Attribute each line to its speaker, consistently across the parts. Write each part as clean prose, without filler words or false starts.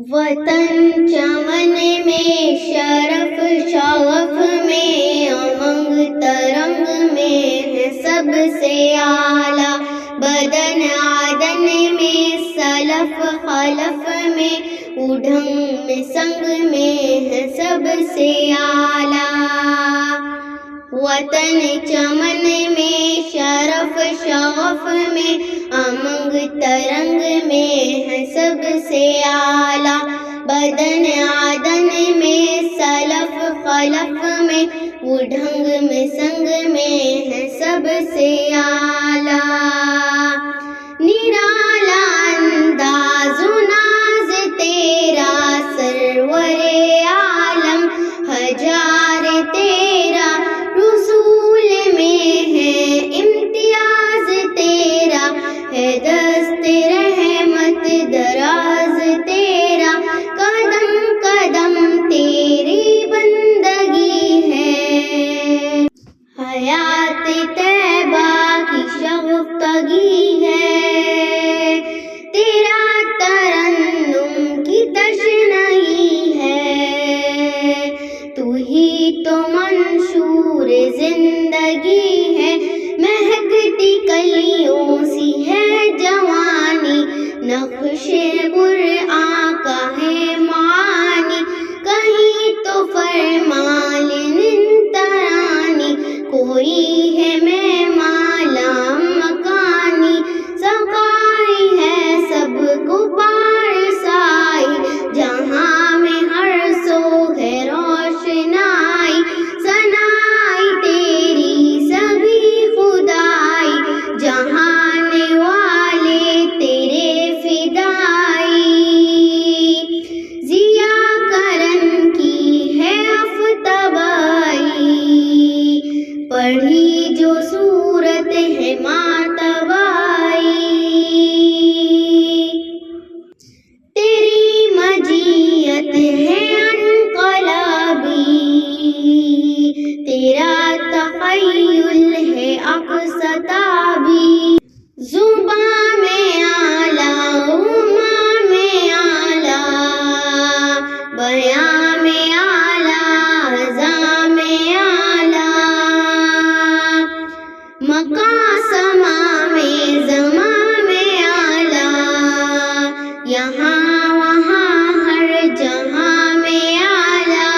Speaker 1: وطن چمن میں شرف شغف میں امنگ ترنگ میں ہے سب سے اعلیٰ، بدن عدن میں سلف خلف میں اڈھنگ میں سنگ میں ہے سب سے اعلیٰ۔ وطن چمن میں شرف شغف میں امنگ ترنگ میں ہے سب سے اعلیٰ، بدن عدن میں سلف خلف میں اڈھنگ میں سنگ میں ہے سب سے اعلیٰ۔ نرالا انداز و ناز تیرا سرور عالم، ہزار تیرا رسول میں ہے امتیاز تیرا، ہے دست رحمت دراز تیرا، قدم قدم تیری بندگی ہے، حیات طیبہ کی شگفتگی ہے، تیرا ترنم کی تشنئی ہے، تو ہی تو منشور زندگی ہے، مہکتی کلیوں سی ہے جوانی، نقش قرآن کا ہے معانی، کہیں تو فرمان ترانی، کوئی ہے میں مالا مکانی، سقائی ہے سب کو پارسائی، جہاں میں ہر سو ہے روشنائی، ثنائی تیری سبھی خدائی، جہانے والے تیرے فدائی، ضیا کرن کی ہے افتبائی، پڑھی جو صورت ہے ماتبائی، تیری مجیت ہے انقلابی، تیرا تخیل ہے اقصتابی، زباں میں اعلیٰ عما میں اعلیٰ، بیاں میں اعلیٰ ازاں میں اعلیٰ، مکاں سما میں زماں میں اعلیٰ، یہاں وہاں ہر جہاں میں اعلیٰ،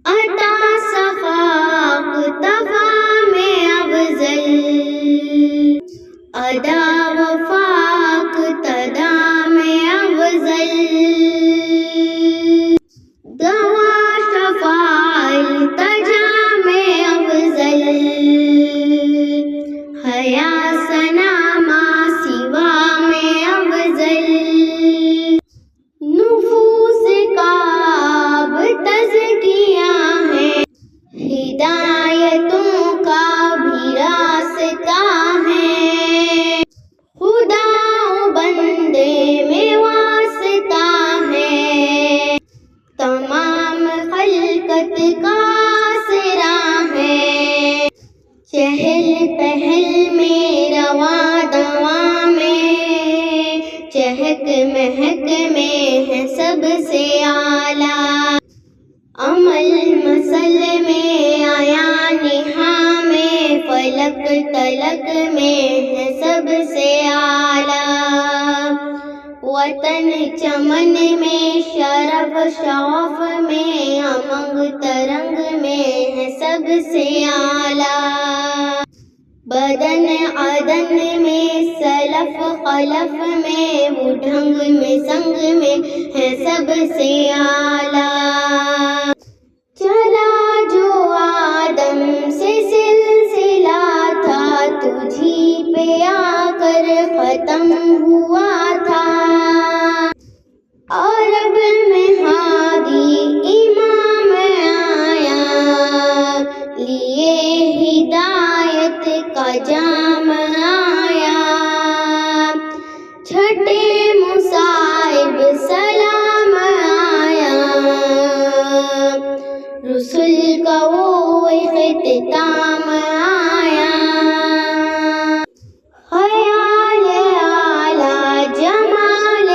Speaker 1: عطا صفاق تفا میں افضل، ادا وفاق تدا میں افضل، دوا شفا التجا میں افضل، حیا ثنا ما سوا میں افضل، نفوس کا اب تزکیہ ہے، ہدایتوں کا بھی راستہ ہے، خدا و بندے میں واسطہ ہے، تمام خلقت کا آسرا ہے، چہل پہل میں رواں دواں میں، چہک مہک میں ہے سب سے اعلیٰ، عمل مسل میں آیا نہاں میں، فلک تلک میں ہے سب سے اعلیٰ، وطن چمن میں شرف شغف میں امنگ ترنگ میں ہے سب سے اعلیٰ، بدن عدن میں سلف خلف میں اڈھنگ میں سنگ میں ہے سب سے اعلیٰ، چلا جو آدم سے سلسلہ تھا، تجھی پہ آ کر ختم ہوا تھا، عرب میں ہادی امام آیا، لیے ہدایت کا جام آیا، چھٹے مصائب سلام آیا، رسول کا وہ اختتام آیا، خیال اعلیٰ جمال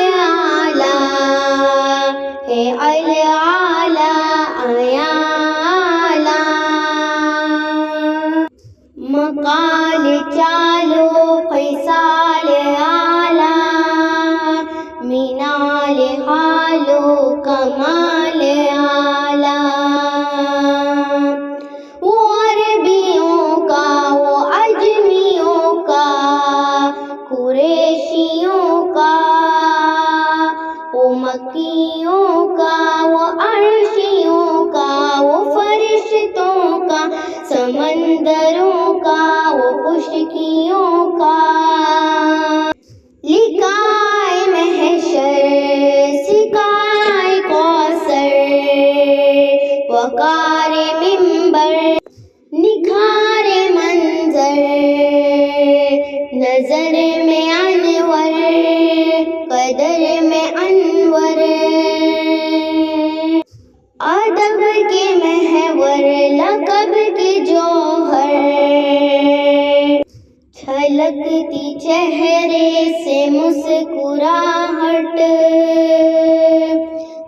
Speaker 1: قدر میں انور، ادب کے محور لقب کے جوہر، چھلکتی چہرے سے مسکراہٹ،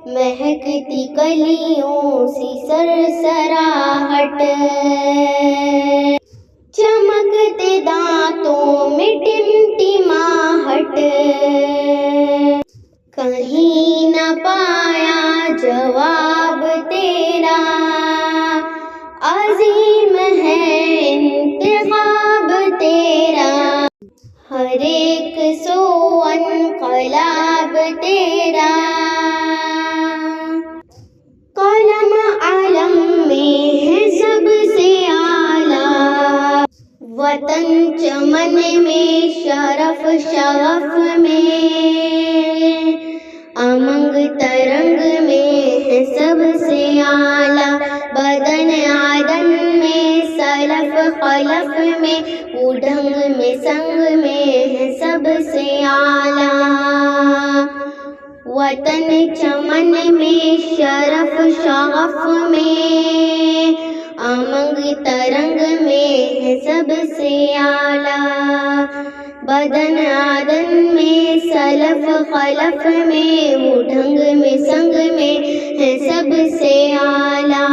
Speaker 1: مہکتی کلیوں سی سرسراہٹ، چمکتے دانتوں میں ٹمٹماہٹ، کہیں نہ پایا جواب تیرا، عظیم ہے انتخاب تیرا، ہر ایک سو انقلاب تیرا، قلم عالم میں ہے سب سے اعلیٰ، وطن چمن میں شرف شغف میں، امنگ ترنگ میں ہے سب سے اعلیٰ، بدن عدن میں سلف خلف میں، اڈنگ میں سنگ میں ہے سب سے اعلیٰ، وطن چمن میں شرف شغف میں، امنگ ترنگ میں ہے سب سے اعلیٰ، بدن عدن میں سلف خلف میں، اڈنگ میں سنگ میں ہے سب سے اعلیٰ۔